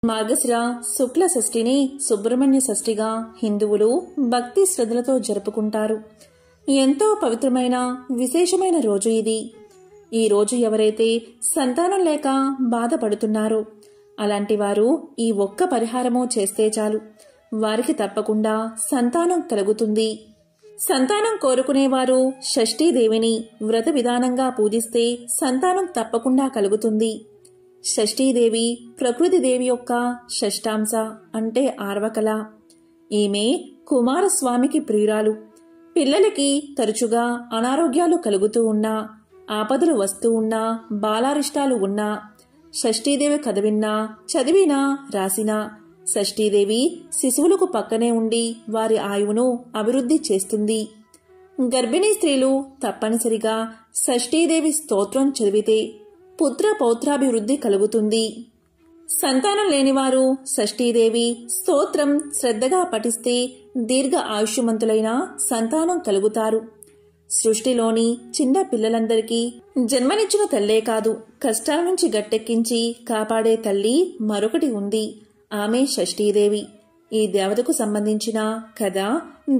మార్గశిర శుక్ల షష్ఠిని సుబ్రహ్మణ్య షష్ఠిగా హిందువులు భక్తి శ్రద్ధలతో జరుపుకుంటారు. ఎంతో పవిత్రమైన విశేషమైన రోజు ఇది. ఈ రోజు ఎవరైతే సంతానం లేక బాధపడుతున్నారో అలాంటి వారు ఈ ఒక్క పరిహారము చేస్తే చాలు, వారికి తప్పకుండా సంతానం కలుగుతుంది. సంతానం కోరుకునేవారు షష్ఠీదేవిని వ్రత విధానంగా పూజిస్తే సంతానం తప్పకుండా కలుగుతుంది. షష్ఠీదేవి ప్రకృతిదేవి యొక్క షష్టాంశ అంటే ఆర్వకల. ఈమె కుమారస్వామికి ప్రియురాలు. పిల్లలకి తరచుగా అనారోగ్యాలు కలుగుతూ ఉన్నా, ఆపదలు వస్తూ ఉన్నా, బాలారిష్టాలు ఉన్నా, షష్ఠీదేవి కథ విన్నా, చదివినా, రాసినా షష్ఠీదేవి శిశువులకు పక్కనే ఉండి వారి ఆయువును అభివృద్ధి చేస్తుంది. గర్భిణీ స్త్రీలు తప్పనిసరిగా షష్ఠీదేవి స్తోత్రం చదివితే పుత్ర పౌత్రాభివృద్ధి కలుగుతుంది. సంతానం లేనివారు షష్ఠీదేవి స్తోత్రం శ్రద్ధగా పఠిస్తే దీర్ఘ ఆయుష్మంతులైన సంతానం కలుగుతారు. సృష్టిలోని చిన్న పిల్లలందరికీ జన్మనిచ్చిన తల్లే కాదు, కష్టాల నుంచి గట్టెక్కించి కాపాడే తల్లి మరొకటి ఉంది. ఆమె షష్ఠీదేవి. ఈ దేవతకు సంబంధించిన కథ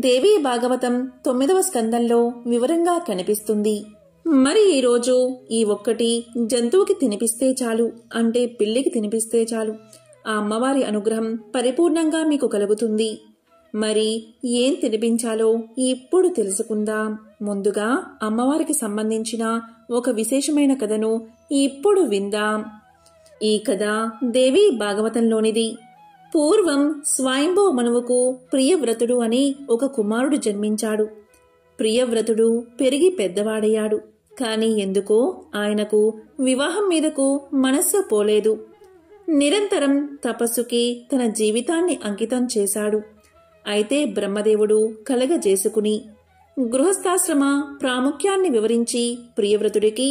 దేవీ భాగవతం 9వ స్కందంలో వివరంగా కనిపిస్తుంది. మరి ఈరోజు ఈ ఒక్కటి జంతువుకి తినిపిస్తే చాలు, అంటే పిల్లికి తినిపిస్తే చాలు, ఆ అమ్మవారి అనుగ్రహం పరిపూర్ణంగా మీకు కలుగుతుంది. మరి ఏం తినిపించాలో ఇప్పుడు తెలుసుకుందాం. ముందుగా అమ్మవారికి సంబంధించిన ఒక విశేషమైన కథను ఇప్పుడు విందాం. ఈ కథ దేవీ భాగవతంలోనిది. పూర్వం స్వయంభూ మనువుకు ప్రియవ్రతుడు అని ఒక కుమారుడు జన్మించాడు. ప్రియవ్రతుడు పెరిగి పెద్దవాడయ్యాడు. కాని ఎందుకో ఆయనకు వివాహం మీదకు మనస్సు పోలేదు. నిరంతరం తపస్సుకి తన జీవితాన్ని అంకితం చేశాడు. అయితే బ్రహ్మదేవుడు కలగజేసుకుని గృహస్థాశ్రమ ప్రాముఖ్యాన్ని వివరించి ప్రియవ్రతుడికి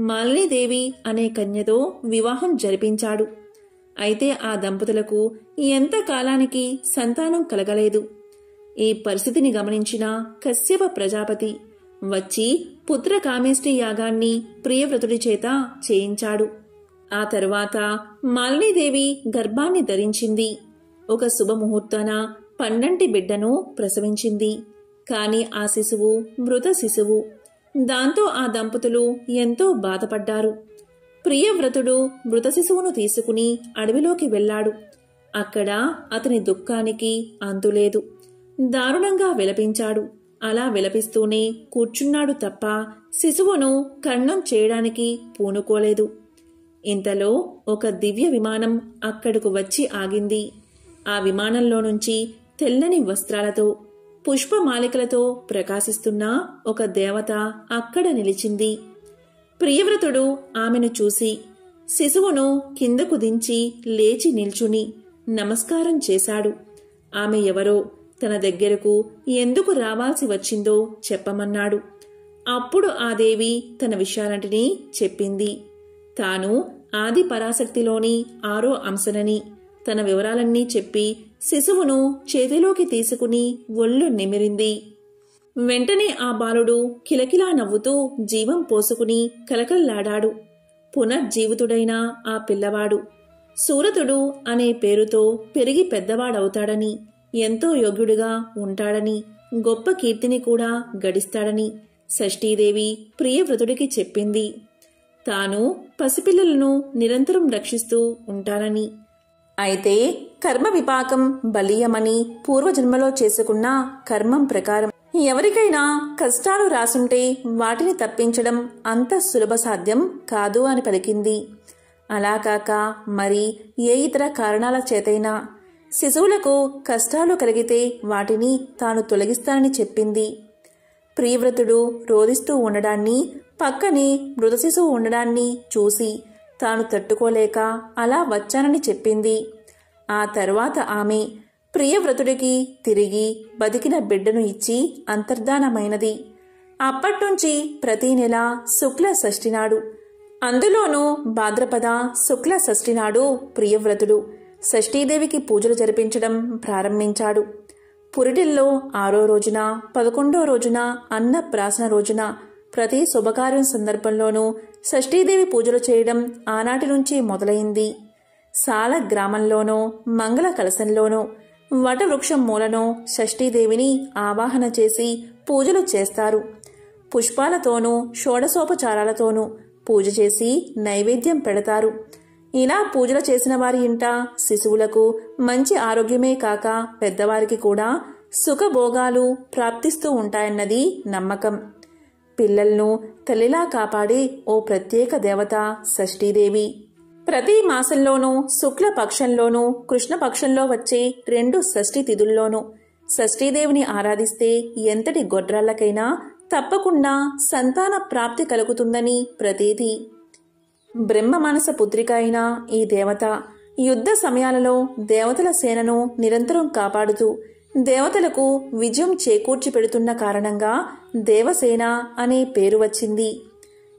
మాలినీదేవి అనే కన్యతో వివాహం జరిపించాడు. అయితే ఆ దంపతులకు ఎంతకాలానికి సంతానం కలగలేదు. ఈ పరిస్థితిని గమనించిన కశ్యప ప్రజాపతి వచ్చి పుత్రకామేష్టి యాగాన్ని ప్రియవ్రతుడి చేత చేయించాడు. ఆ తరువాత మాలినీదేవి గర్భాన్ని ధరించింది. ఒక శుభముహూర్తాన పండంటి బిడ్డను ప్రసవించింది. కాని ఆ శిశువు మృత శిశువు. దాంతో ఆ దంపతులు ఎంతో బాధపడ్డారు. ప్రియవ్రతుడు మృత శిశువును తీసుకుని అడవిలోకి వెళ్లాడు. అక్కడ అతని దుఃఖానికి అంతులేదు. దారుణంగా విలపించాడు. అలా విలపిస్తూనే కూర్చున్నాడు తప్ప శిశువును ఖండం చేయడానికి పూనుకోలేదు. ఇంతలో ఒక దివ్య విమానం అక్కడకు వచ్చి ఆగింది. ఆ విమానంలో నుంచి తెల్లని వస్త్రాలతో పుష్పమాలికలతో ప్రకాశిస్తున్న ఒక దేవత అక్కడ నిలిచింది. ప్రియవ్రతుడు ఆమెను చూసి శిశువును కిందకు దించి లేచి నిల్చుని నమస్కారం చేశాడు. ఆమె ఎవరో, తన దగ్గరకు ఎందుకు రావాల్సి వచ్చిందో చెప్పమన్నాడు. అప్పుడు ఆ దేవి తన విషయాలంటినీ చెప్పింది. తాను ఆది పరాశక్తిలోని 6వ అంశనని తన వివరాలన్నీ చెప్పి శిశువును చేతిలోకి తీసుకుని ఒళ్ళు నిమిరింది. వెంటనే ఆ బాలుడు కిలకిలా నవ్వుతూ జీవం పోసుకుని కలకల్లాడాడు. పునర్జీవితుడైన ఆ పిల్లవాడు సూరతుడు అనే పేరుతో పెరిగి పెద్దవాడవుతాడని, ఎంతో యోగ్యుడిగా ఉంటాడని, గొప్ప కీర్తిని కూడా గడిస్తాడని షష్ఠీదేవి ప్రియవ్రతుడికి చెప్పింది. తాను పసిపిల్లలను నిరంతరం రక్షిస్తూ ఉంటానని, అయితే కర్మ విపాకం బలీయమని పూర్వజన్మలో చేసుకున్న కర్మం ప్రకారం ఎవరికైనా కష్టాలు రాసుంటే వాటిని తప్పించడం అంత సులభ సాధ్యం కాదు అని పలికింది. అలా కాక మరి ఏ ఇతర కారణాల చేతైనా శిశువులకు కష్టాలు కలిగితే వాటిని తాను తొలగిస్తానని చెప్పింది. ప్రియవ్రతుడు రోదిస్తూ ఉండడాన్ని, పక్కనే మృత శిశువు ఉండడాన్ని చూసి తాను తట్టుకోలేక అలా వచ్చానని చెప్పింది. ఆ తరువాత ఆమె ప్రియవ్రతుడికి తిరిగి బతికిన బిడ్డను ఇచ్చి అంతర్ధానమైనది. అప్పట్నుంచి ప్రతి నెల శుక్ల షష్ఠి నాడు, అందులోనూ భాద్రపద శుక్ల షష్ఠి నాడు ప్రియవ్రతుడు షష్ఠీదేవికి పూజలు జరిపించడం ప్రారంభించాడు. పురిటిల్లో 6వ రోజున, 11వ రోజున, అన్నప్రాసన రోజున ప్రతి శుభకార్యం సందర్భంలోనూ షష్ఠీదేవి పూజలు చేయడం ఆనాటి నుంచి మొదలైంది. సాల గ్రామంలోనో మంగళ కలశంలోనో వటవృక్షం మూలనో షష్ఠీదేవిని ఆవాహన చేసి పూజలు చేస్తారు. పుష్పాలతోనూ షోడశోపచారాలతోనూ పూజ చేసి నైవేద్యం పెడతారు. ఇలా పూజలు చేసిన వారి ఇంట శిశువులకు మంచి ఆరోగ్యమే కాక పెద్దవారికి కూడా సుఖభోగాలు ప్రాప్తిస్తూ ఉంటాయన్నది నమ్మకం. పిల్లలను తల్లిలా కాపాడే ఓ ప్రత్యేక దేవత షష్ఠీదేవి. ప్రతి మాసంలోనూ శుక్లపక్షంలోనూ కృష్ణపక్షంలో వచ్చే 2 షష్ఠి తిథుల్లోనూ షష్ఠీదేవిని ఆరాధిస్తే ఎంతటి గొడ్రాళ్లకైనా తప్పకుండా సంతాన ప్రాప్తి కలుగుతుందని ప్రతీతి. బ్రహ్మ మానస పుత్రిక అయిన ఈ దేవత యుద్ధ సమయాలలో దేవతల సేనను నిరంతరం కాపాడుతూ దేవతలకు విజయం చేకూర్చి పెడుతున్న కారణంగా దేవసేన అనే పేరు వచ్చింది.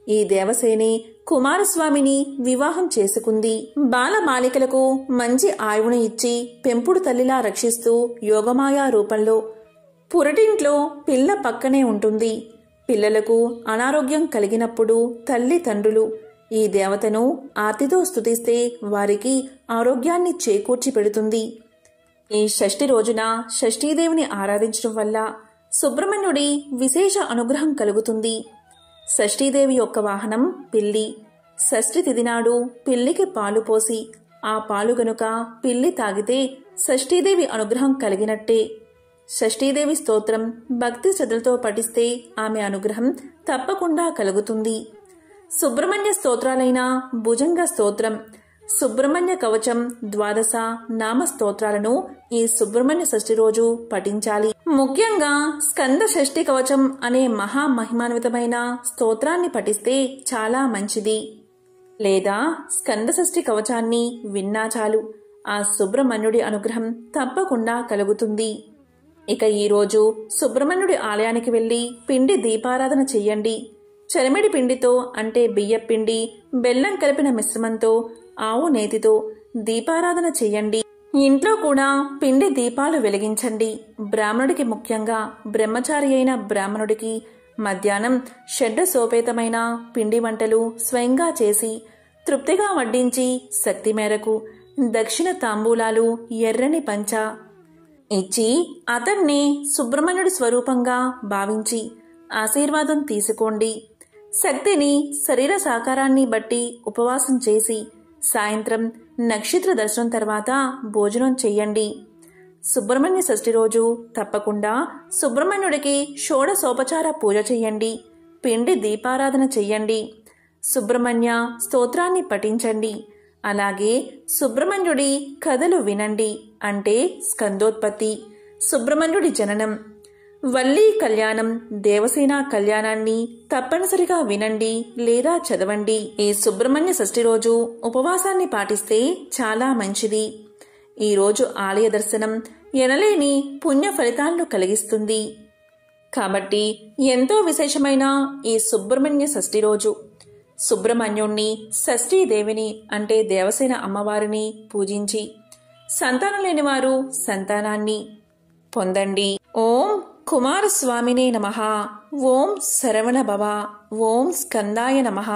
ఈ దేవసేనే కుమారస్వామిని వివాహం చేసుకుంది. బాలబాలికలకు మంచి ఆయువును ఇచ్చి పెంపుడు తల్లిలా రక్షిస్తూ యోగమాయా రూపంలో పురటింట్లో పిల్ల పక్కనే ఉంటుంది. పిల్లలకు అనారోగ్యం కలిగినప్పుడు తల్లిదండ్రులు ఈ దేవతను ఆర్తితో స్తుతిస్తే వారికి ఆరోగ్యాన్ని చేకూర్చి పెడుతుంది. ఈ షష్ఠి రోజున షష్ఠీదేవిని ఆరాధించడం వల్ల సుబ్రహ్మణ్యుడి విశేష అనుగ్రహం కలుగుతుంది. షష్ఠీదేవి యొక్క వాహనం పిల్లి. షష్ఠి తిథి నాడు పిల్లికి పాలు పోసి ఆ పాలు గనుక పిల్లి తాగితే షష్ఠీదేవి అనుగ్రహం కలిగినట్టే. షష్ఠీదేవి స్తోత్రం భక్తి శ్రద్ధలతో పఠిస్తే ఆమె అనుగ్రహం తప్పకుండా కలుగుతుంది. సుబ్రహ్మణ్య స్తోత్రాలైన భుజంగ స్తోత్రం, సుబ్రహ్మణ్య కవచం, 12 నామ స్తోత్రాలను ఈ సుబ్రహ్మణ్య షష్ఠి రోజు పఠించాలి. ముఖ్యంగా స్కంద షష్ఠి కవచం అనే మహామహిమాన్వితమైన స్తోత్రాన్ని పఠిస్తే చాలా మంచిది. లేదా స్కంద షష్ఠి కవచాన్ని విన్నా చాలు, ఆ సుబ్రహ్మణ్యుడి అనుగ్రహం తప్పకుండా కలుగుతుంది. ఇక ఈరోజు సుబ్రహ్మణ్యుడి ఆలయానికి వెళ్లి పిండి దీపారాధన చెయ్యండి. చలిమిడి పిండితో అంటే బియ్యపిండి, బెల్లం కలిపిన మిశ్రమంతో ఆవు నేతితో దీపారాధన చెయ్యండి. ఇంట్లో కూడా పిండి దీపాలు వెలిగించండి. బ్రాహ్మణుడికి, ముఖ్యంగా బ్రహ్మచారి అయిన బ్రాహ్మణుడికి మధ్యాహ్నం షడ్డసోపేతమైన పిండి వంటలు స్వయంగా చేసి తృప్తిగా వడ్డించి శక్తి మేరకు దక్షిణ తాంబూలాలు, ఎర్రని పంచ ఇచ్చి అతన్ని సుబ్రహ్మణ్యుడి స్వరూపంగా భావించి ఆశీర్వాదం తీసుకోండి. శక్తిని శరీర సాకారాన్ని బట్టి ఉపవాసం చేసి సాయంత్రం నక్షత్ర దర్శనం తర్వాత భోజనం చెయ్యండి. సుబ్రహ్మణ్య షష్ఠి రోజు తప్పకుండా సుబ్రహ్మణ్యుడికి షోడశోపచార పూజ చెయ్యండి. పిండి దీపారాధన చెయ్యండి. సుబ్రహ్మణ్య స్తోత్రాన్ని పఠించండి. అలాగే సుబ్రహ్మణ్యుడి కథలు వినండి. అంటే స్కందోత్పత్తి, సుబ్రహ్మణ్యుడి జననం, వల్లీ కళ్యాణం, దేవసేన కళ్యాణాన్ని తప్పనిసరిగా వినండి లేదా చదవండి. ఈ సుబ్రహ్మణ్య షష్ఠి రోజు ఉపవాసాన్ని పాటిస్తే చాలా మంచిది. ఈ రోజు ఆలయ దర్శనం ఎనలేని పుణ్య ఫలితాలను కలిగిస్తుంది. కాబట్టి ఎంతో విశేషమైన ఈ సుబ్రహ్మణ్య షష్ఠి రోజు సుబ్రహ్మణ్యుణ్ణి, షష్ఠీదేవిని అంటే దేవసేన అమ్మవారిని పూజించి సంతానం లేని వారు సంతానాన్ని పొందండి. ఓం కుమారస్వామినే నమః. ఓం శరవణ భవ. ఓం స్కందాయ నమః.